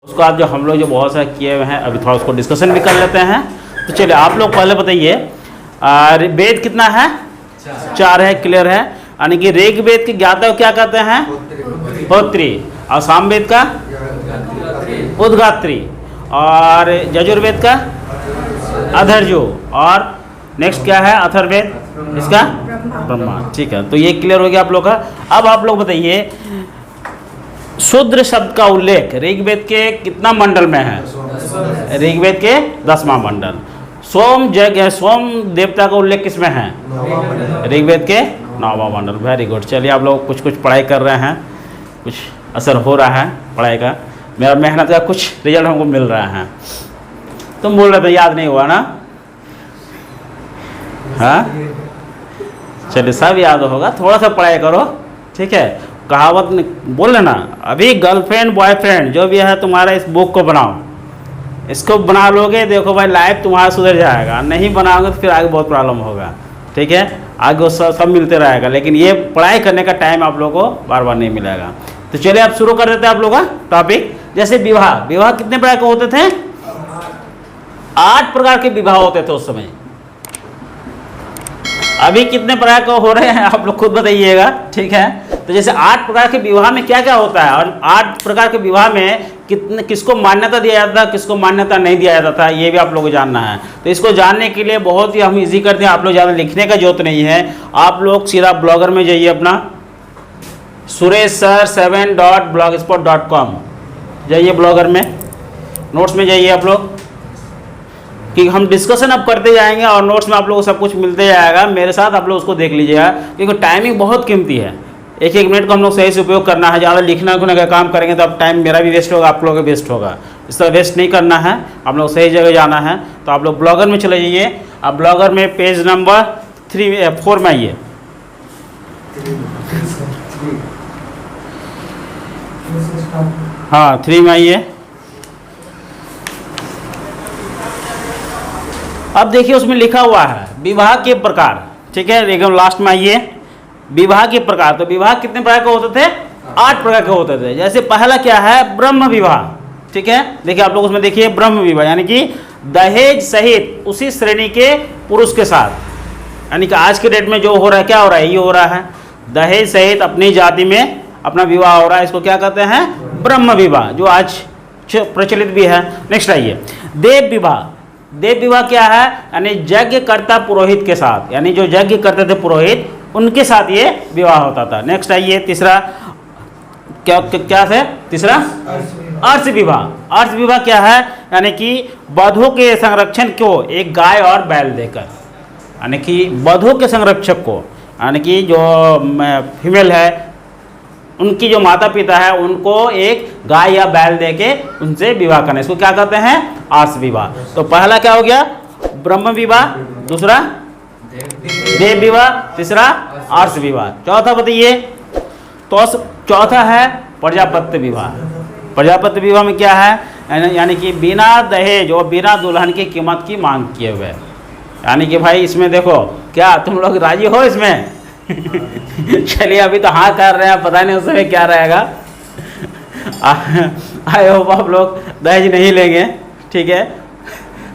उसको आज जो हम लोग जो बहुत सारे किए हुए हैं, अभी थोड़ा उसको डिस्कशन भी कर लेते हैं। तो चलिए आप लोग पहले बताइए, वेद कितना है? 4 है, क्लियर है। यानी कि ऋग वेद के ज्ञाता को क्या कहते हैं? होत्री। और सामवेद का उद्गात्री। और यजुर्वेद का अधर्जु। और नेक्स्ट क्या है? अथर्ववेद, इसका ब्रह्मा। ठीक है, तो ये क्लियर हो गया आप लोग का। अब आप लोग बताइए, शूद्र शब्द का उल्लेख ऋग्वेद के कितना मंडल में है? ऋग्वेद के 10वां मंडल। सोम सोम देवता का उल्लेख किसमें है? ऋग्वेद के 9वां मंडल। Very good. चलिए आप लोग कुछ कुछ पढ़ाई कर रहे हैं, कुछ असर हो रहा है पढ़ाई का, मेरा मेहनत का कुछ रिजल्ट हमको मिल रहा है। तुम बोल रहे थे याद नहीं हुआ ना? हाँ, चलिए सब याद होगा, थोड़ा सा पढ़ाई करो, ठीक है। कहावत बोल लेना, अभी गर्लफ्रेंड बॉयफ्रेंड जो भी है तुम्हारा, इस बुक को बनाओ, इसको बना लोगे, देखो भाई लाइफ तुम्हारा सुधर जाएगा। नहीं बनाओगे तो फिर आगे बहुत प्रॉब्लम होगा, ठीक है। आगे सब मिलते रहेगा, लेकिन ये पढ़ाई करने का टाइम आप लोगों को बार बार नहीं मिलेगा। तो चलिए अब शुरू कर देते हैं आप लोगों का टॉपिक। जैसे विवाह, विवाह कितने प्रकार के होते थे? 8 प्रकार के विवाह होते थे उस समय। अभी कितने प्रकार के हो रहे हैं आप लोग खुद बताइएगा, ठीक है। तो जैसे 8 प्रकार के विवाह में क्या क्या होता है, और 8 प्रकार के विवाह में किसको मान्यता दिया जाता था, किसको मान्यता नहीं दिया जाता था, ये भी आप लोगों को जानना है। तो इसको जानने के लिए बहुत ही हम इजी करते हैं, आप लोग ज़्यादा लिखने का जरूरत नहीं है। आप लोग सीधा ब्लॉगर में जाइए, अपना sureshsir7.blogspot.com जाइए, ब्लॉगर में नोट्स में जाइए आप लोग, कि हम डिस्कशन अब करते जाएंगे और नोट्स में आप लोगों को सब कुछ मिलते जाएगा। मेरे साथ आप लोग उसको देख लीजिएगा, क्योंकि टाइमिंग बहुत कीमती है। एक एक मिनट को हम लोग सही से उपयोग करना है। ज़्यादा लिखना का काम करेंगे तो अब टाइम मेरा भी वेस्ट होगा, आप लोगों का वेस्ट होगा। इस तरह वेस्ट नहीं करना है, आप लोग सही जगह जाना है। तो आप लोग ब्लॉगर में चले जाइए। आप ब्लॉगर में पेज नंबर 4 में आइए। हाँ, 3 में आइए। अब देखिए उसमें लिखा हुआ है विवाह के प्रकार, ठीक है। एकदम लास्ट में आइए, विवाह के प्रकार। तो विवाह कितने प्रकार के होते थे? 8 प्रकार के होते थे। जैसे पहला क्या है? ब्रह्म विवाह, ठीक है। देखिए आप लोग उसमें देखिए, ब्रह्म विवाह यानी कि दहेज सहित उसी श्रेणी के पुरुष के साथ, यानी कि आज के डेट में जो हो रहा है, क्या हो रहा है? ये हो रहा है, दहेज सहित अपनी जाति में अपना विवाह हो रहा है। इसको क्या कहते हैं? ब्रह्म विवाह, जो आज प्रचलित भी है। नेक्स्ट आइए, देव विवाह। देव विवाह क्या है? यानी यज्ञ करता पुरोहित के साथ, यानी जो यज्ञ करते थे पुरोहित, उनके साथ ये विवाह होता था। नेक्स्ट आइए, तीसरा क्या है? तीसरा अर्श विवाह। अर्श विवाह क्या है? यानी कि वधू के संरक्षण को एक गाय और बैल देकर, यानी कि वधू के संरक्षक को, यानी कि जो फीमेल है, उनकी जो माता पिता है, उनको एक गाय या बैल देके उनसे विवाह करना, इसको क्या कहते हैं? आर्ष विवाह। तो पहला क्या हो गया? ब्रह्म विवाह, दूसरा देव विवाह, तीसरा आर्ष विवाह। चौथा बताइए। तो चौथा है प्रजापत्य विवाह। प्रजापत्य विवाह में क्या है? यानी कि बिना दहेज और बिना दुल्हन की कीमत की मांग किए हुए, यानी कि भाई इसमें देखो, क्या तुम लोग राजी हो इसमें? चलिए अभी तो हाँ कर रहे हैं, पता नहीं उस समय क्या रहेगा। आई होप आप लोग दहेज नहीं लेंगे, ठीक है।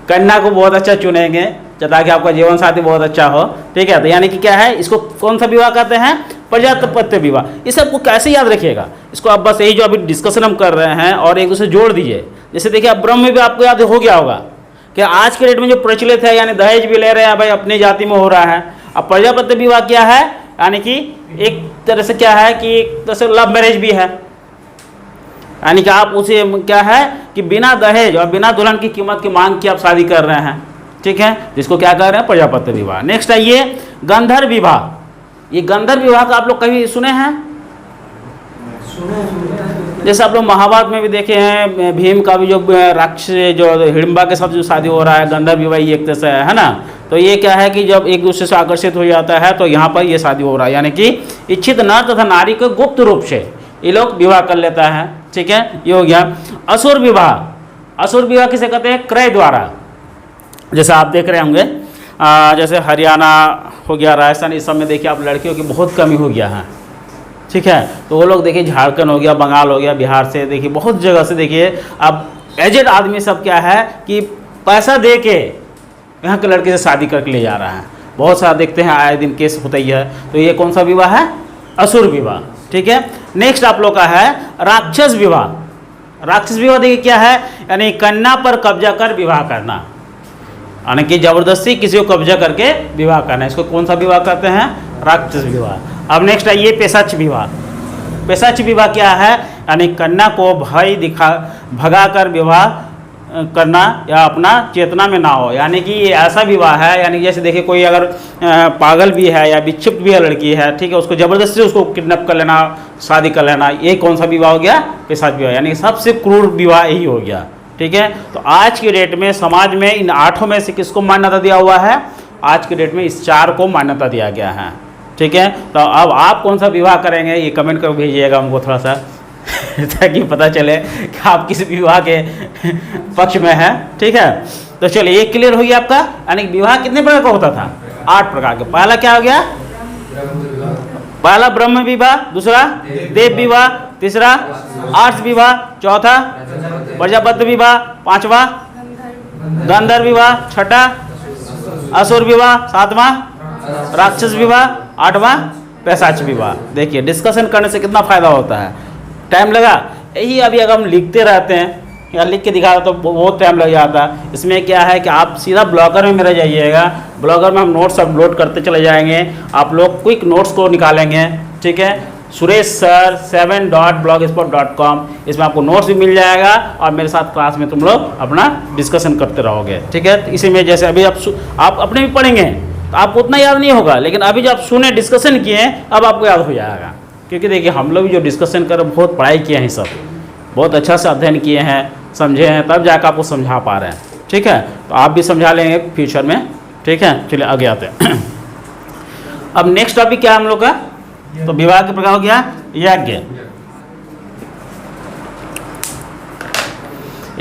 कन्या को बहुत अच्छा चुनेंगे ताकि आपका जीवन साथी बहुत अच्छा हो, ठीक है। तो यानी कि क्या है, इसको कौन सा विवाह कहते हैं? प्रजापत्य विवाह। इस सबको कैसे याद रखिएगा, इसको आप बस यही जो अभी डिस्कशन हम कर रहे हैं और एक दूसरे जोड़ दीजिए। जैसे देखिए, अब ब्रह्म विवाह आपको याद हो गया होगा कि आज के डेट में जो प्रचलित है, यानी दहेज भी ले रहे हैं भाई, अपनी जाति में हो रहा है। अब प्रजापत्य विवाह क्या है? यानी कि एक तरह से क्या है कि एक तरह से लव मैरिज भी है, यानी कि आप उसे क्या है कि बिना दहेज और बिना दुल्हन की कीमत की मांग की आप शादी कर रहे हैं, ठीक है, जिसको क्या कह रहे हैं? प्रजापत्य विवाह। नेक्स्ट आइए, गंधर्व विवाह। ये गंधर्व विवाह का आप लोग कभी सुने हैं? जैसे आप लोग महाभारत में भी देखे हैं, भीम का भी जो राक्षस जो हिडिंबा के साथ जो शादी हो रहा है, गंधर्व विवाह ये एक तरह से है ना। तो ये क्या है कि जब एक दूसरे से आकर्षित हो जाता है तो यहाँ पर ये शादी हो रहा है, यानी कि इच्छित नर तथा नारी को गुप्त रूप से ये लोग विवाह कर लेता है, ठीक है। ये हो गया। असुर विवाह। असुर विवाह किसे कहते हैं? क्रय द्वारा। जैसे आप देख रहे होंगे, जैसे हरियाणा हो गया, राजस्थान, इस सब में देखिए आप लड़कियों की बहुत कमी हो गया है, ठीक है। तो वो लोग देखिए झारखंड हो गया, बंगाल हो गया, बिहार से देखिए बहुत जगह से देखिए अब एजेड आदमी सब क्या है कि पैसा दे के यहाँ के लड़के से शादी करके ले जा रहा है। बहुत सारा देखते हैं, आए दिन केस होता ही है। तो ये कौन सा विवाह है? असुर विवाह। ठीक है। नेक्स्ट आप लोग का है राक्षस विवाह। राक्षस विवाह देखिए क्या है, यानी कन्या पर कब्जा कर विवाह करना, यानी कि जबरदस्ती किसी को कब्जा करके विवाह करना, इसको कौन सा विवाह कहते हैं? राक्षस विवाह। अब नेक्स्ट आइए पेशाच विवाह। पेशाच विवाह क्या है, यानी कन्या को भय भगा कर विवाह करना या अपना चेतना में ना हो, यानी कि ये ऐसा विवाह है, यानी जैसे देखिए कोई अगर पागल भी है या विक्षिप्त भी है लड़की है, ठीक है, उसको ज़बरदस्ती उसको किडनैप कर लेना, शादी कर लेना, ये कौन सा विवाह हो गया? पेशाच विवाह, यानी सबसे क्रूर विवाह यही हो गया। ठीक है। तो आज की डेट में समाज में इन 8 में से किसको मान्यता दिया हुआ है? आज की डेट में इस 4 को मान्यता दिया गया है। ठीक है। तो अब आप कौन सा विवाह करेंगे ये कमेंट कर भेजिएगा हमको थोड़ा सा ताकि पता चले कि आप किस विवाह के पक्ष में हैं। ठीक है। तो चलिए ये क्लियर हो गया आपका, यानी विवाह कितने प्रकार का होता था? 8 प्रकार के। पहला क्या हो गया? पहला ब्रह्म विवाह, दूसरा देव विवाह, तीसरा आर्ष विवाह, चौथा प्रजापति विवाह, पांचवा गंधर्व विवाह, छठा असुर विवाह, सातवां राक्षस विवाह, आठवां पैशाच विवाह। देखिए डिस्कशन करने से कितना फायदा होता है। टाइम लगा यही, अभी अगर हम लिखते रहते हैं या लिख के दिखा रहे तो बहुत टाइम लग जाता है। इसमें क्या है कि आप सीधा ब्लॉगर में मेरा जाइएगा, ब्लॉगर में हम नोट्स अपलोड करते चले जाएंगे, आप लोग क्विक नोट्स को निकालेंगे। ठीक है। सुरेश सर 7.blogspot.com, इसमें आपको नोट्स भी मिल जाएगा और मेरे साथ क्लास में तुम लोग अपना डिस्कशन करते रहोगे। ठीक है। इसी में जैसे अभी आप अपने भी पढ़ेंगे तो आपको उतना याद नहीं होगा, लेकिन अभी जब आप सुने डिस्कशन किए अब आपको याद हो जाएगा, क्योंकि देखिए हम लोग जो डिस्कशन कर बहुत पढ़ाई किए हैं, सब बहुत अच्छा से अध्ययन किए हैं, समझे हैं, तब जाकर आपको समझा पा रहे हैं। ठीक है। तो आप भी समझा लेंगे फ्यूचर में। ठीक है। चलिए आगे आते हैं। अब नेक्स्ट टॉपिक क्या है हम लोग का? तो विवाह के प्रकार हो गया यज्ञ,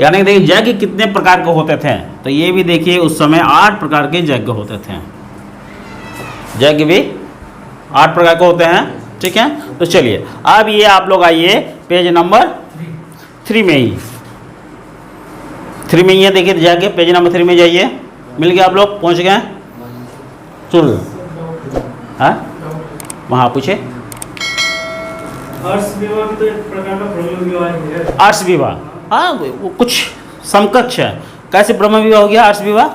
यानी देखिए यज्ञ कितने प्रकार के होते थे? तो ये भी देखिए उस समय 8 प्रकार के यज्ञ होते थे। यज्ञ भी 8 प्रकार के होते हैं। ठीक है। तो चलिए अब ये आप लोग आइए पेज नंबर 3 में ही, 3 में ही है। देखिए यज्ञ पेज नंबर 3 में जाइए, मिल गया, आप लोग पहुंच गए? सुन हाँ वहाँ पूछे। आर्ष विवाह भी तो एक प्रकार का ब्रह्म विवाह है। आर्ष विवाह, हाँ वो कुछ समकक्ष है। कैसे ब्रह्म विवाह हो गया आर्ष विवाह?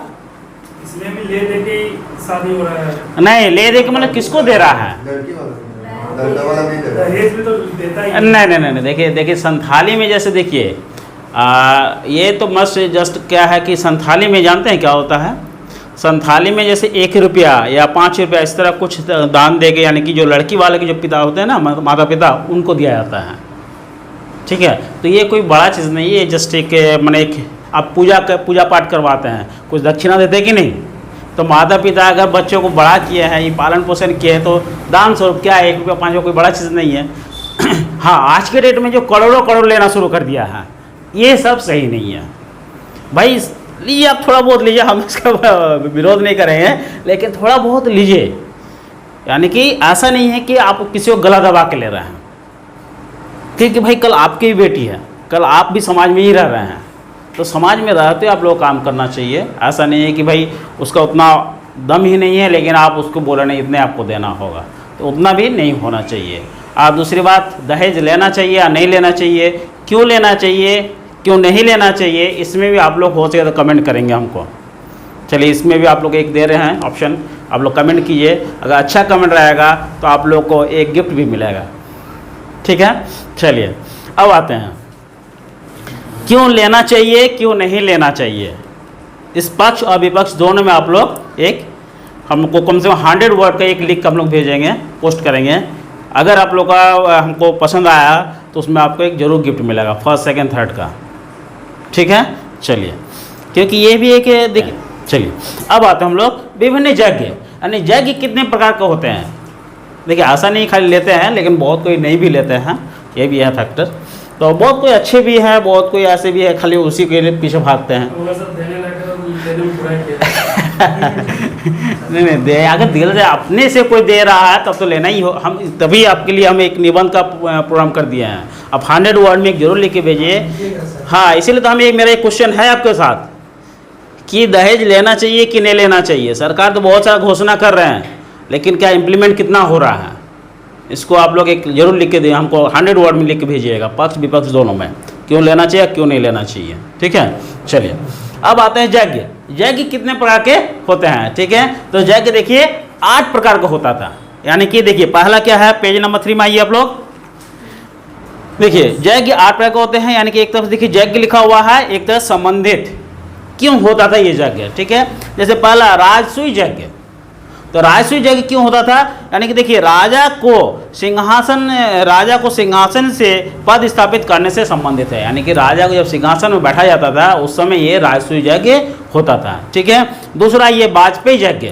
इसमें भी ले दे के शादी हो रहा है। नहीं, ले दे के मतलब किसको दे रहा है? दहेज भी तो देता ही है। नहीं, देखिए संथाली में जैसे देखिए ये तो मस्त जस्ट क्या है कि संथाली में जानते हैं क्या होता है? संथाली में जैसे 1 रुपया या 5 रुपया इस तरह कुछ दान देके, यानी कि जो लड़की वाले के जो पिता होते हैं ना, माता पिता, उनको दिया जाता है। ठीक है। तो ये कोई बड़ा चीज़ नहीं है, जस्ट एक मैंने एक आप पूजा पाठ करवाते हैं, कुछ दक्षिणा देते कि नहीं? तो माता पिता अगर बच्चों को बड़ा किए हैं, ये पालन पोषण किए हैं, तो दान स्वरूप क्या है, 1 रुपया 5 रुपया कोई बड़ा चीज़ नहीं है। हाँ, आज के डेट में जो करोड़ों लेना शुरू कर दिया है, ये सब सही नहीं है भाई। लीजिए आप थोड़ा बहुत लीजिए, हम इसका विरोध नहीं करेंगे, लेकिन थोड़ा बहुत लीजिए, यानी कि ऐसा नहीं है कि आप किसी को गला दबा के ले रहे हैं, क्योंकि भाई कल आपकी भी बेटी है, कल आप भी समाज में ही रह रहे हैं, तो समाज में रहते आप लोग काम करना चाहिए। ऐसा नहीं है कि भाई उसका उतना दम ही नहीं है, लेकिन आप उसको बोले नहीं इतने आपको देना होगा, तो उतना भी नहीं होना चाहिए। और दूसरी बात, दहेज लेना चाहिए या नहीं लेना चाहिए, क्यों लेना चाहिए, क्यों नहीं लेना चाहिए, इसमें भी आप लोग हो सके तो कमेंट करेंगे हमको। चलिए इसमें भी आप लोग एक दे रहे हैं ऑप्शन, आप लोग कमेंट कीजिए। अगर अच्छा कमेंट रहेगा तो आप लोग को एक गिफ्ट भी मिलेगा। ठीक है। चलिए अब आते हैं क्यों लेना चाहिए, क्यों नहीं लेना चाहिए। इस पक्ष और विपक्ष दोनों में आप लोग एक हमको कम से कम 100 वर्ड का एक लिख हम लोग भेजेंगे, पोस्ट करेंगे। अगर आप लोग का हमको पसंद आया तो उसमें आपको एक जरूर गिफ्ट मिलेगा, फर्स्ट सेकंड थर्ड का। ठीक है। चलिए, क्योंकि ये भी एक देखिए। चलिए अब आते हैं हम लोग विभिन्न यज्ञ, यानी यज्ञ कितने प्रकार के होते हैं। देखिए ऐसा नहीं खाली लेते हैं, लेकिन बहुत कोई नहीं भी लेते हैं, ये भी है फैक्टर। तो बहुत कोई अच्छे भी हैं, बहुत कोई ऐसे भी है खाली उसी के लिए पीछे भागते हैं। नहीं दे, अगर दिल से अपने से कोई दे रहा है तब तो लेना ही हो। हम तभी आपके लिए हम एक निबंध का प्रोग्राम कर दिए हैं। अब 100 वर्ड में एक जरूर लिख के भेजिए। हाँ, इसीलिए तो मेरा एक क्वेश्चन है आपके साथ कि दहेज लेना चाहिए कि नहीं लेना चाहिए। सरकार तो बहुत सारा घोषणा कर रहे हैं, लेकिन क्या इम्प्लीमेंट कितना हो रहा है, इसको आप लोग एक जरूर लिख के दें, हमको 100 वर्ड में लिख के भेजिएगा, पक्ष विपक्ष दोनों में, क्यों लेना चाहिए क्यों नहीं लेना चाहिए। ठीक है, चलिए अब आते हैं यज्ञ। यज्ञ कितने प्रकार के होते हैं? ठीक है, तो यज्ञ देखिए 8 प्रकार का होता था। यानी कि देखिए पहला क्या है, पेज नंबर 3 में आइए आप लोग। देखिए यज्ञ 8 प्रकार के होते हैं। यानी कि एक तरफ देखिए यज्ञ लिखा हुआ है, एक तरफ संबंधित क्यों होता था ये यज्ञ। ठीक है, जैसे पहला राजसूय यज्ञ। तो राजसूय यज्ञ क्यों होता था? यानी कि देखिए राजा को सिंहासन से पद स्थापित करने से संबंधित है। यानी कि राजा को जब सिंहासन में बैठा जाता था उस समय ये राजसूय यज्ञ होता था। ठीक है, दूसरा ये वाजपेयी यज्ञ।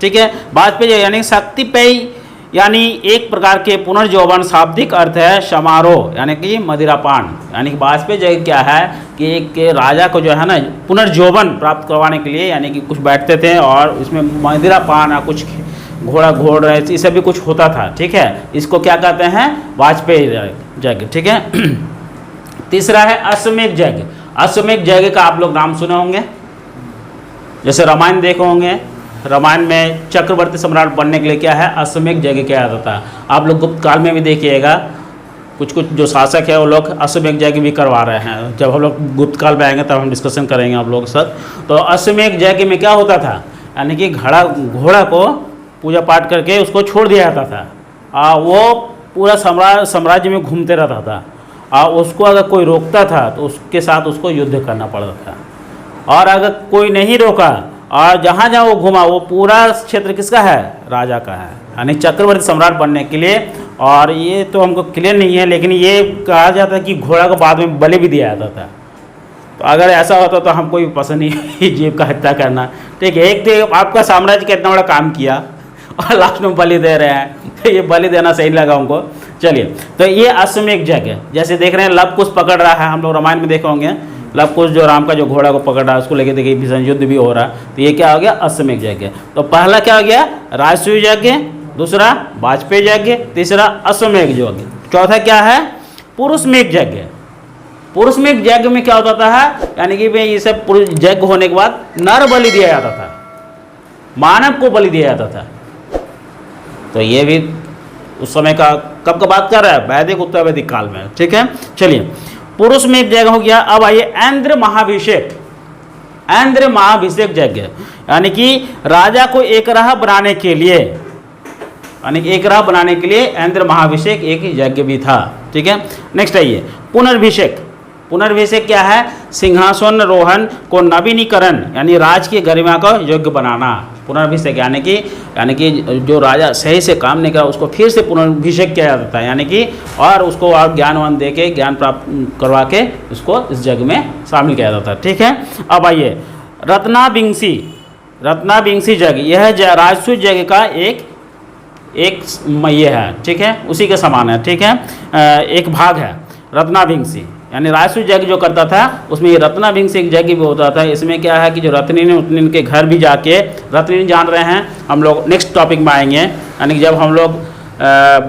ठीक है, वाजपेयी यानी शक्तिपेय, यानी एक प्रकार के पुनर्जौवन, शाब्दिक अर्थ है समारोह यानी कि मदिरापान। यानी कि वाजपेयी यज्ञ क्या है कि एक राजा को जो है ना पुनर्जौवन प्राप्त करवाने के लिए, यानी कि कुछ बैठते थे और इसमें मदिरापान या कुछ घोड़ा घोड़ रहे, इसे भी कुछ होता था। ठीक है, इसको क्या कहते हैं? वाजपेयी यज्ञ। ठीक है, तीसरा है अश्वमेध यज्ञ। अश्वमेध यज्ञ का आप लोग नाम सुने होंगे, जैसे रामायण देखे होंगे। रामायण में चक्रवर्ती सम्राट बनने के लिए क्या है, अश्वमेध यज्ञ किया जाता था। आप लोग गुप्त काल में भी देखिएगा, कुछ कुछ जो शासक है वो लोग अश्वमेध यज्ञ भी करवा रहे हैं। जब हम लोग गुप्त काल में आएंगे तब हम डिस्कशन करेंगे आप लोग सब। तो अश्वमेध यज्ञ में क्या होता था, यानी कि घोड़ा को पूजा पाठ करके उसको छोड़ दिया जाता था। वो पूरा साम्राज्य में घूमते रहता था, और उसको अगर कोई रोकता था तो उसके साथ उसको युद्ध करना पड़ता था। और अगर कोई नहीं रोका और जहाँ जहाँ वो घुमा वो पूरा क्षेत्र किसका है? राजा का है, यानी चक्रवर्ती सम्राट बनने के लिए। और ये तो हमको क्लियर नहीं है, लेकिन ये कहा जाता है कि घोड़ा को बाद में बलि भी दिया जाता था। तो अगर ऐसा होता तो हमको भी पसंद नहीं जीव का हत्या करना। ठीक है, एक तो आपका साम्राज्य का इतना बड़ा काम किया और लास्ट में बलि दे रहे हैं, तो ये बलि देना सही लगा हमको। चलिए, तो ये अश्वमेध यज्ञ, जैसे देख रहे हैं लव कुश पकड़ रहा है, हम लोग रामायण में देखे होंगे लव कुश जो राम का जो घोड़ा को पकड़ रहा है उसको लेके देखिए भीषण युद्ध भी हो रहा है। तो ये क्या हो गया? अश्वमेध यज्ञ। तो पहला क्या हो गया? राजसूय यज्ञ, दूसरा वाजपेयी यज्ञ, तीसरा अश्वमेध यज्ञ, चौथा क्या है? पुरुषमेध यज्ञ। पुरुषमेध यज्ञ में क्या होता था, यानी कि भाई ये सब यज्ञ होने के बाद नर बलि दिया जाता था, मानव को बलि दिया जाता था। तो ये भी उस समय का कब का बात कर रहा है? वैदिक उत्तर वैदिक काल में। ठीक है, चलिए पुरुषमेध यज्ञ हो गया। अब आइए ऐन्द्र महाभिषेक। ऐन्द्र महाभिषेक यज्ञ यानी कि राजा को एकराह बनाने के लिए, यानी कि एकराह बनाने के लिए ऐन्द्र महाभिषेक एक यज्ञ भी था। ठीक है, नेक्स्ट आइए पुनर्भिषेक। पुनर्भिषेक क्या है? सिंहासन रोहन को नवीनीकरण यानी राज की गरिमा को योग्य बनाना। पुनर्भिषेक यानी कि जो राजा सही से काम नहीं करा उसको फिर से पुनर्भिषेक किया जाता है, यानी कि और उसको और ज्ञानवान दे के ज्ञान प्राप्त करवा के उसको इस यज्ञ में शामिल किया जाता है। ठीक है, अब आइए रत्नाभिषेक यज्ञ। यह राजसूय यज्ञ का एक ये है। ठीक है, उसी के समान है। ठीक है, एक भाग है रत्नाभिषेक, यानी राजसूय यज्ञ जो करता था उसमें ये रत्नाभिषेक यज्ञ भी होता था। इसमें क्या है कि जो रत्निनी के घर भी जाके, रत्निनी जान रहे हैं हम लोग नेक्स्ट टॉपिक में आएंगे, यानी कि जब हम लोग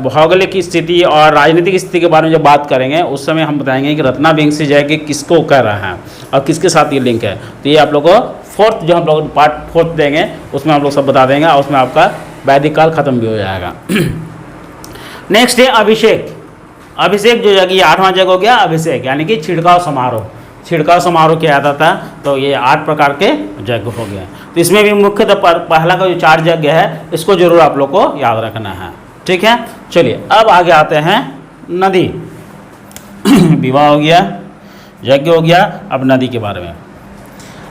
भौगोलिक स्थिति और राजनीतिक स्थिति के बारे में जब बात करेंगे उस समय हम बताएंगे कि रत्नाभिषेक यज्ञ किसको कर रहा है और किसके साथ ये लिंक है। तो ये आप लोग को फोर्थ जो हम लोग पार्ट 4 देंगे उसमें आप लोग सब बता देंगे, और उसमें आपका वैदिक काल खत्म भी हो जाएगा। नेक्स्ट है अभिषेक। अभिषेक जो यज्ञ 8वां यज्ञ हो गया अभिषेक, यानी कि छिड़काव समारोह किया जाता था। तो ये 8 प्रकार के यज्ञ हो गए। तो इसमें भी मुख्यतः पहला का जो 4 यज्ञ है इसको जरूर आप लोग को याद रखना है। ठीक है, चलिए अब आगे आते हैं नदी। विवाह हो गया, यज्ञ हो गया, अब नदी के बारे में।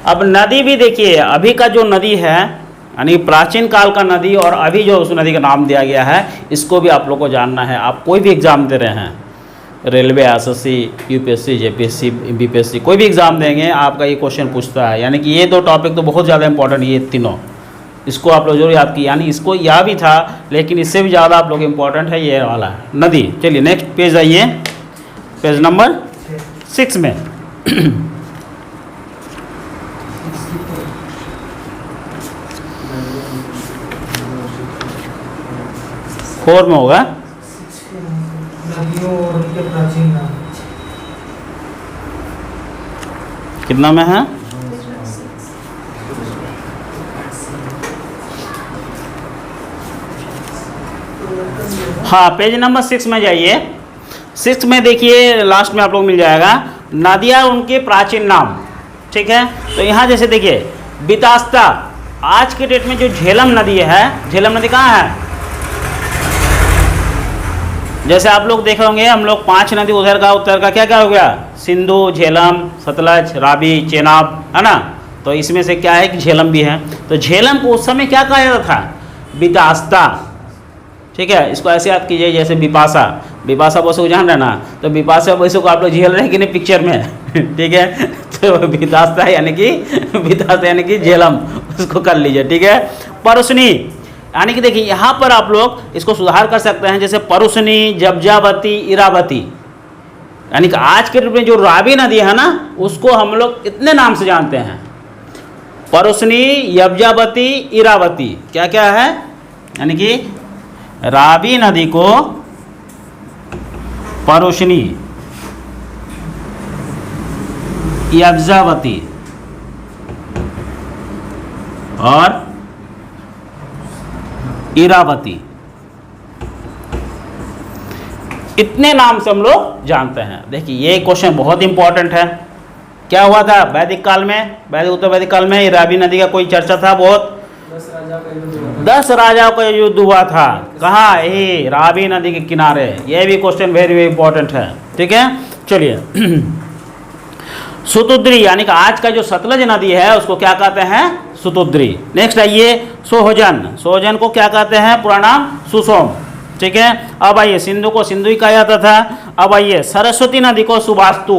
अब नदी भी देखिए, अभी का जो नदी है यानी प्राचीन काल का नदी और अभी जो उस नदी का नाम दिया गया है इसको भी आप लोग को जानना है। आप कोई भी एग्ज़ाम दे रहे हैं, railway, SSC, UPSC, JPSC, BPSC, कोई भी एग्ज़ाम देंगे आपका ये क्वेश्चन पूछता है। यानी कि ये 2 टॉपिक तो बहुत ज़्यादा इंपॉर्टेंट, ये तीनों, इसको आप लोग जरूर याद किए। यानी इसको यह भी था लेकिन इससे भी ज़्यादा आप लोग इम्पोर्टेंट है ये वाला नदी। चलिए नेक्स्ट पेज आइए, पेज नंबर 6 में। 4 में होगा। नदियों और उनके प्राचीन नाम। कितना में है? हाँ, पेज नंबर 6 में जाइए। 6 में देखिए, लास्ट में आप लोग मिल जाएगा नदियाँ उनके प्राचीन नाम। ठीक है, तो यहाँ जैसे देखिए बितास्ता, आज के डेट में जो झेलम नदी है, झेलम नदी कहाँ है? जैसे आप लोग देखे होंगे, हम लोग 5 नदी उधर का उत्तर का क्या क्या हो गया? सिंधु, झेलम, सतलज, रावी, चेनाब, है ना। तो इसमें से क्या है कि झेलम भी है। तो झेलम को उस समय क्या कहा जाता था? बितास्ता। ठीक है, इसको ऐसे याद कीजिए जैसे बिपाशा, बिपाशा बसु को जान रहे ना, तो बिपाशा बसु को आप लोग झेल रहे हैं कि नहीं पिक्चर में? ठीक है, तो बितास्ता यानी कि झेलम, उसको कर लीजिए। ठीक है, परुसनी यानी कि देखिए यहाँ पर आप लोग इसको सुधार कर सकते हैं, जैसे परुसनी, जबजावती, इरावती, यानी कि आज के रूप में जो रावी नदी है ना, उसको हम लोग इतने नाम से जानते हैं, परुसनी, यबजावती, इरावती। क्या क्या है? यानी कि रावी नदी को परुसनी, यबजावती और इरावती, इतने नाम से हम लोग जानते हैं। देखिए ये क्वेश्चन बहुत इंपॉर्टेंट है। क्या हुआ था वैदिक काल में? वैदिक उत्तर वैदिक काल में रावी नदी का कोई चर्चा था बहुत? 10 राजाओं का युद्ध हुआ था। कहाँ? यही रावी नदी के किनारे। ये भी क्वेश्चन वेरी वेरी इंपॉर्टेंट है। ठीक है, चलिए सुतुद्री यानी कि आज का जो सतलज नदी है उसको क्या कहते हैं? सुतुद्री। नेक्स्ट आइए सोहजन। सोहजन को क्या कहते हैं? पूरा नाम सुसोम। ठीक है, अब आइए सिंधु को सिंधु ही कहा जाता था। अब आइए सरस्वती नदी को सुबास्तु,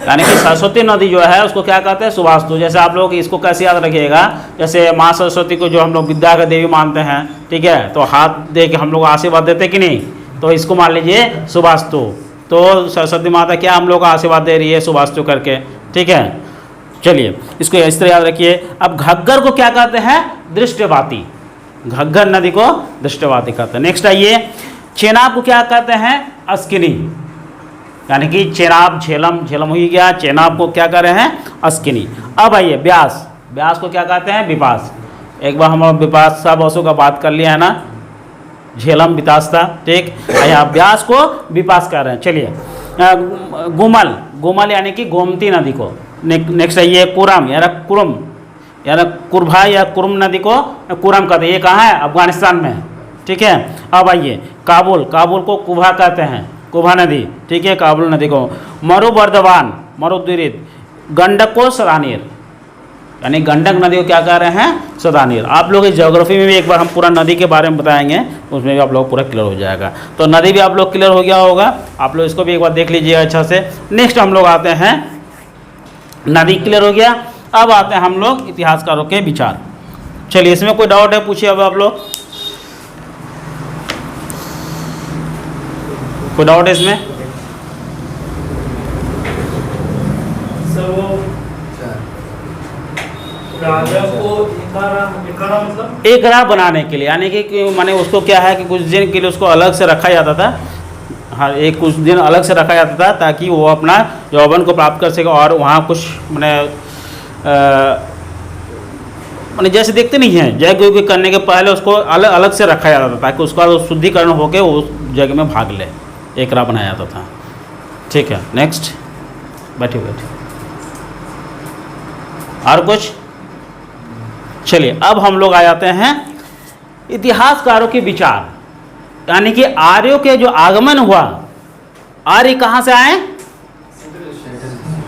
यानी कि सरस्वती नदी जो है उसको क्या कहते हैं? सुबास्तु। जैसे आप लोग इसको कैसे याद रखिएगा, जैसे माँ सरस्वती को जो हम लोग विद्या का देवी मानते हैं, ठीक है, तो हाथ दे के हम लोग आशीर्वाद देते कि नहीं, तो इसको मान लीजिए सुबास्तु। तो सरस्वती माता क्या हम लोग का आशीर्वाद दे रही है? सुबास्तु करके। ठीक है, चलिए इसको इस तरह याद रखिए। अब घग्गर को क्या कहते हैं? दृष्टवाती। घग्गर नदी को दृष्टवाती कहते हैं। नेक्स्ट आइए चेनाब को क्या कहते हैं? अस्किनी, यानी कि चेनाब, झेलम, झेलम हो गया, चेनाब को क्या कह रहे हैं? अस्किनी। अब आइए ब्यास। ब्यास को क्या कहते हैं? बिपास। एक बार हम बिपाशा बसु का बात कर लिया है ना, झेलम, बितास्ता। ठीक, यहाँ ब्यास को बिपास कह रहे हैं। चलिए गुमल, गुमल यानी कि गोमती नदी को। नेक्स्ट आइए कुरम या कुरम, या कुरभा या कुरम नदी को कुरम कहते हैं। ये कहाँ है? अफगानिस्तान में। ठीक है, अब आइए काबुल। काबुल को कुभा कहते हैं, कुभा नदी। ठीक है, काबुल नदी को। मरुबर्धमान, मरुद्वीरित। गंडक को सदानीर, यानी गंडक नदी को क्या कह रहे हैं? सदानीर। आप लोग इस ज्योग्राफी में भी एक बार हम पूरा नदी के बारे में बताएंगे, उसमें भी आप लोग पूरा क्लियर हो जाएगा। तो नदी भी आप लोग क्लियर हो गया होगा, आप लोग इसको भी एक बार देख लीजिएगा अच्छा से। नेक्स्ट हम लोग आते हैं, नदी क्लियर हो गया, अब आते हैं हम लोग इतिहासकारों के विचार। चलिए इसमें कोई डाउट है पूछिए अब आप लोग, कोई डाउट है इसमें? राजा को इकारा मतलब एक राह बनाने के लिए, यानी कि माने उसको क्या है कि कुछ दिन के लिए उसको अलग से रखा जाता था। हाँ, एक कुछ दिन अलग से रखा जाता था ताकि वो अपना यौवन को प्राप्त कर सके, और वहाँ कुछ मैंने जैसे देखते नहीं हैं यज्ञ करने के पहले उसको अलग अलग से रखा जाता था ताकि उसका शुद्धिकरण होकर वो यज्ञ में भाग ले। एक राह बनाया जाता था। ठीक है, नेक्स्ट बैठिए बैठिए। और कुछ? चलिए अब हम लोग आ जाते हैं इतिहासकारों के विचार, यानी कि आर्यों के जो आगमन हुआ, आर्य कहाँ से आए?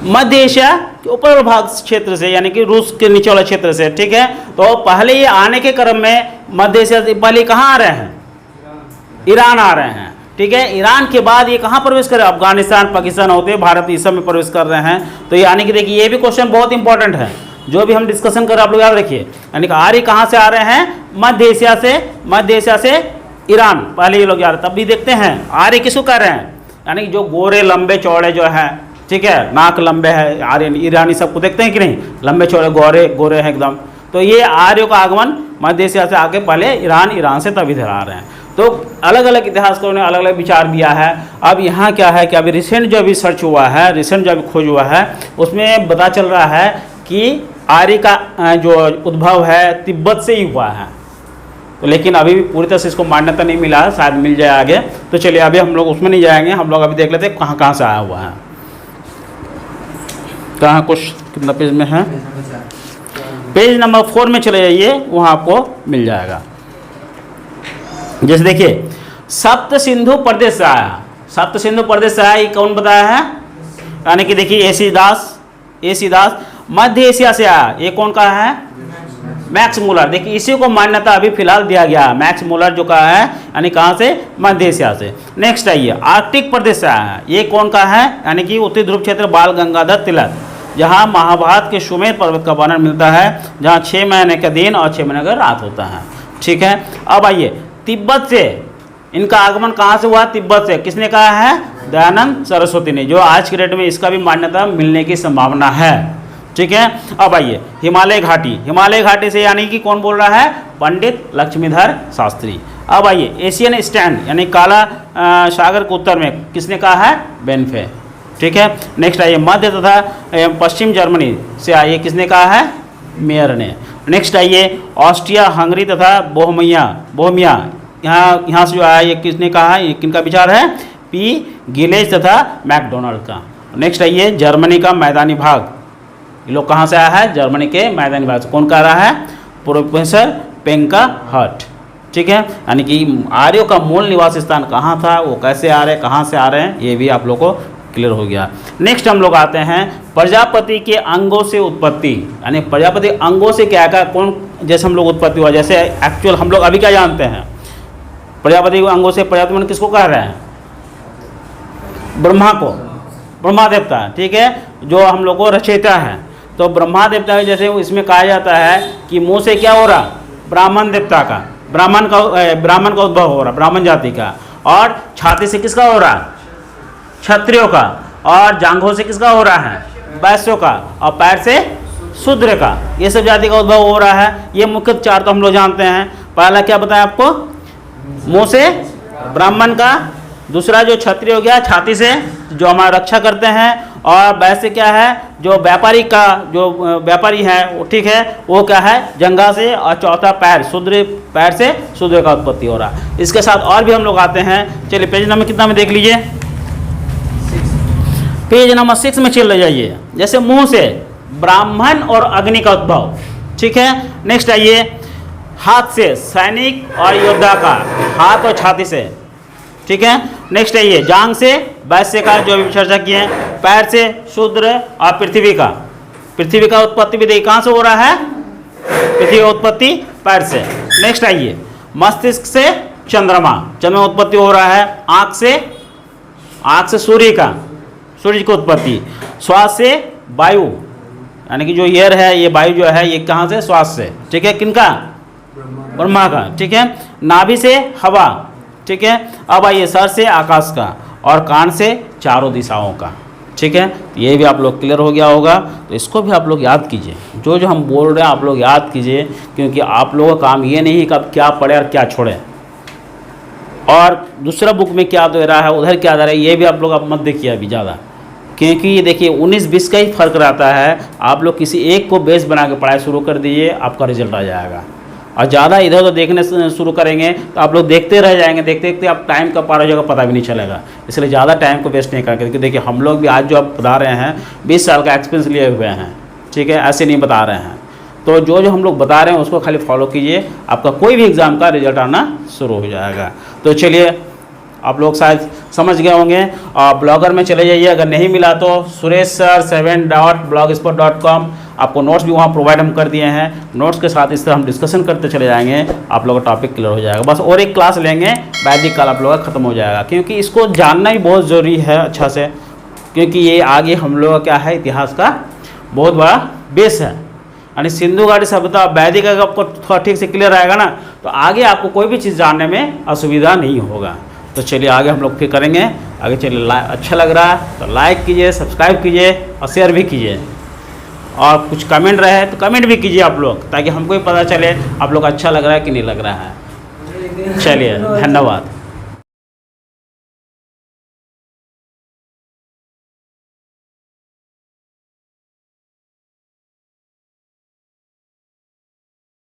मध्य एशिया के ऊपर भाग क्षेत्र से, यानी कि रूस के नीचे वाला क्षेत्र से। ठीक है, तो पहले ये आने के क्रम में मध्य एशिया से पहले कहाँ आ रहे हैं? ईरान आ रहे हैं। ठीक है, ईरान के बाद ये कहाँ प्रवेश कर रहे हैं? अफगानिस्तान, पाकिस्तान होते भारत इस सब में प्रवेश कर रहे हैं। तो यानी कि देखिए ये भी क्वेश्चन बहुत इंपॉर्टेंट है, जो भी हम डिस्कशन कर रहे हैं आप लोग याद रखिए। यानी कि आर्य कहाँ से आ रहे हैं? मध्य एशिया से, मध्य एशिया से ईरान पहले ये लोग आ रहे हैं। तब भी देखते हैं आर्य किसको कह रहे हैं? यानी कि जो गोरे लंबे चौड़े जो हैं, ठीक है, नाक लंबे है, आर्य ईरानी सबको देखते हैं कि नहीं, लंबे चौड़े गोरे गोरे हैं एकदम। तो ये आर्यों का आगमन मध्य एशिया से आके पहले ईरान, ईरान से तब इधर आ रहे हैं। तो अलग अलग इतिहासकारों ने अलग अलग विचार दिया है। अब यहाँ क्या है कि अभी रिसेंट जो अभी सर्च हुआ है, रिसेंट जो अभी खोज हुआ है, उसमें पता चल रहा है कि आर्य का जो उद्भव है तिब्बत से ही हुआ है। तो लेकिन अभी भी पूरी तरह से इसको मान्यता नहीं मिला है, शायद मिल जाए आगे। तो चलिए अभी हम लोग उसमें नहीं जाएंगे, हम लोग अभी देख लेते हैं कहाँ कहाँ से आया हुआ है। कहाँ कुछ कितना पेज में है, पेज नंबर 4 में चले जाइए, वहाँ आपको मिल जाएगा। जैसे देखिए सप्त सिंधु प्रदेश से आया, सप्त सिंधु प्रदेश से आया, ये कौन बताया है, यानी कि देखिए एसी दास मध्य एशिया से आया। ये कौन का है, मैक्स मूलर। देखिए इसी को मान्यता अभी फिलहाल दिया गया है, मैक्स मूलर जो कहा है, यानी कहाँ से, मध्य एशिया से। नेक्स्ट आइए आर्कटिक प्रदेश से आया है। ये कौन का है, यानी कि उत्तरी ध्रुव क्षेत्र बाल गंगाधर तिलक, जहाँ महाभारत के सुमेर पर्वत का वर्णन मिलता है, जहाँ 6 महीने का दिन और 6 महीने का रात होता है। ठीक है, अब आइए तिब्बत से इनका आगमन कहाँ से हुआ, तिब्बत से। किसने कहा है, दयानंद सरस्वती ने, जो आज के डेट में इसका भी मान्यता मिलने की संभावना है। ठीक है, अब आइए हिमालय घाटी, हिमालय घाटी से यानी कि कौन बोल रहा है, पंडित लक्ष्मीधर शास्त्री। अब आइए एशियन स्टैंड यानी काला सागर के उत्तर में किसने कहा है, बेनफे। ठीक है, नेक्स्ट आइए मध्य तथा पश्चिम जर्मनी से आइए, किसने कहा है, मेयर ने। नेक्स्ट आइए ऑस्ट्रिया हंगरी तथा बोहेमिया यहाँ से जो आया, ये किसने कहा है, ये किनका विचार है, पी गिलेज तथा मैकडोनाल्ड का। नेक्स्ट आइए जर्मनी का मैदानी भाग, ये लोग कहाँ से आया है, जर्मनी के मैदानी भाग से। कौन कह रहा है, प्रोफेसर पेंका हट। ठीक है, यानी कि आर्यों का मूल निवास स्थान कहाँ था, वो कैसे आ रहे हैं, कहाँ से आ रहे हैं, ये भी आप लोग को क्लियर हो गया। नेक्स्ट हम लोग आते हैं प्रजापति के अंगों से उत्पत्ति, यानी प्रजापति अंगों से क्या का कौन, जैसे हम लोग उत्पत्ति हुआ, जैसे एक्चुअल हम लोग अभी क्या जानते हैं, प्रजापति के अंगों से, प्रजापति मन किसको कह रहे हैं, ब्रह्मा को, ब्रह्मा देवता। ठीक है, जो हम लोग को रचयिता है, तो ब्रह्मा देवता जैसे इसमें कहा जाता है कि मुंह से क्या हो रहा, ब्राह्मण देवता का, ब्राह्मण का उद्भव हो रहा, ब्राह्मण जाति का। और छाती से किसका हो रहा, क्षत्रियों का। और जांघों से किसका हो रहा है, वैश्यों का। और पैर से शूद्र का। ये सब जाति का उद्भव हो रहा है। ये मुख्य 4 तो हम लोग जानते हैं। पहला क्या बताया आपको, मुंह से ब्राह्मण का, दूसरा जो क्षत्रिय हो गया छाती से जो हमारा रक्षा करते हैं, और वैसे क्या है जो व्यापारी का, जो व्यापारी है वो, ठीक है, वो क्या है जंघा से, और चौथा पैर, शूद्र पैर से शूद्र का उत्पत्ति हो रहा है। इसके साथ और भी हम लोग आते हैं। चलिए पेज नंबर कितना में देख लीजिए, पेज नंबर 6 में चले जाइए। जैसे मुंह से ब्राह्मण और अग्नि का उद्भव। ठीक है, नेक्स्ट आइए हाथ से सैनिक और योद्धा का, हाथ और छाती से। ठीक है, नेक्स्ट आइए जांग से वैश्य का, जो भी चर्चा किए हैं। पैर से शूद्र और पृथ्वी का, पृथ्वी का उत्पत्ति भी देखिए कहाँ से हो रहा है, पृथ्वी का उत्पत्ति पैर से। नेक्स्ट आइए मस्तिष्क से चंद्रमा, चंद्रमा उत्पत्ति हो रहा है। आँख से सूर्य का, सूर्य की उत्पत्ति। श्वास से वायु, यानी कि जो एयर है, ये वायु जो है ये कहाँ से, श्वास से। ठीक है, किनका, ब्रह्मा का। ठीक है, नाभि से हवा। ठीक है, अब आइए सर से आकाश का, और कान से चारों दिशाओं का। ठीक है, ये भी आप लोग क्लियर हो गया होगा। तो इसको भी आप लोग याद कीजिए, जो जो हम बोल रहे हैं आप लोग याद कीजिए, क्योंकि आप लोगों का काम ये नहीं कि अब क्या पढ़े और क्या छोड़े, और दूसरा बुक में क्या दे रहा है, उधर क्या दे रहा है, ये भी आप लोग अब मत देखिए अभी ज़्यादा, क्योंकि ये देखिए 19-20 का ही फर्क रहता है। आप लोग किसी एक को बेस बना के पढ़ाई शुरू कर दीजिए, आपका रिजल्ट आ जाएगा। और ज़्यादा इधर उधर देखने शुरू करेंगे तो आप लोग देखते रह जाएंगे, देखते देखते आप टाइम कब पार हो जाएगा पता भी नहीं चलेगा। इसलिए ज़्यादा टाइम को वेस्ट नहीं करेंगे, क्योंकि देखिए हम लोग भी आज जो आप बता रहे हैं 20 साल का एक्सपीरियंस लिए हुए हैं। ठीक है, ऐसे नहीं बता रहे हैं। तो जो जो हम लोग बता रहे हैं उसको खाली फॉलो कीजिए, आपका कोई भी एग्ज़ाम का रिजल्ट आना शुरू हो जाएगा। तो चलिए आप लोग शायद समझ गए होंगे। और ब्लॉगर में चले जाइए, अगर नहीं मिला तो suresh7.blogspot.com, आपको नोट्स भी वहाँ प्रोवाइड हम कर दिए हैं। नोट्स के साथ इस तरह हम डिस्कशन करते चले जाएंगे, आप लोगों का टॉपिक क्लियर हो जाएगा। बस और एक क्लास लेंगे, वैदिक काल आप लोगों का ख़त्म हो जाएगा, क्योंकि इसको जानना भी बहुत ज़रूरी है अच्छा से, क्योंकि ये आगे हम लोग का क्या है, इतिहास का बहुत बड़ा बेस है। यानी सिंधु घाटी सभ्यता वैदिक अगर आपको थोड़ा ठीक से क्लियर आएगा ना, तो आगे आपको कोई भी चीज़ जानने में असुविधा नहीं होगा। तो चलिए आगे हम लोग फिर करेंगे। आगे चलिए अच्छा लग रहा है तो लाइक कीजिए, सब्सक्राइब कीजिए और शेयर भी कीजिए। और कुछ कमेंट रहे तो कमेंट भी कीजिए आप लोग, ताकि हमको भी पता चले आप लोग अच्छा लग रहा है कि नहीं लग रहा है। चलिए, धन्यवाद।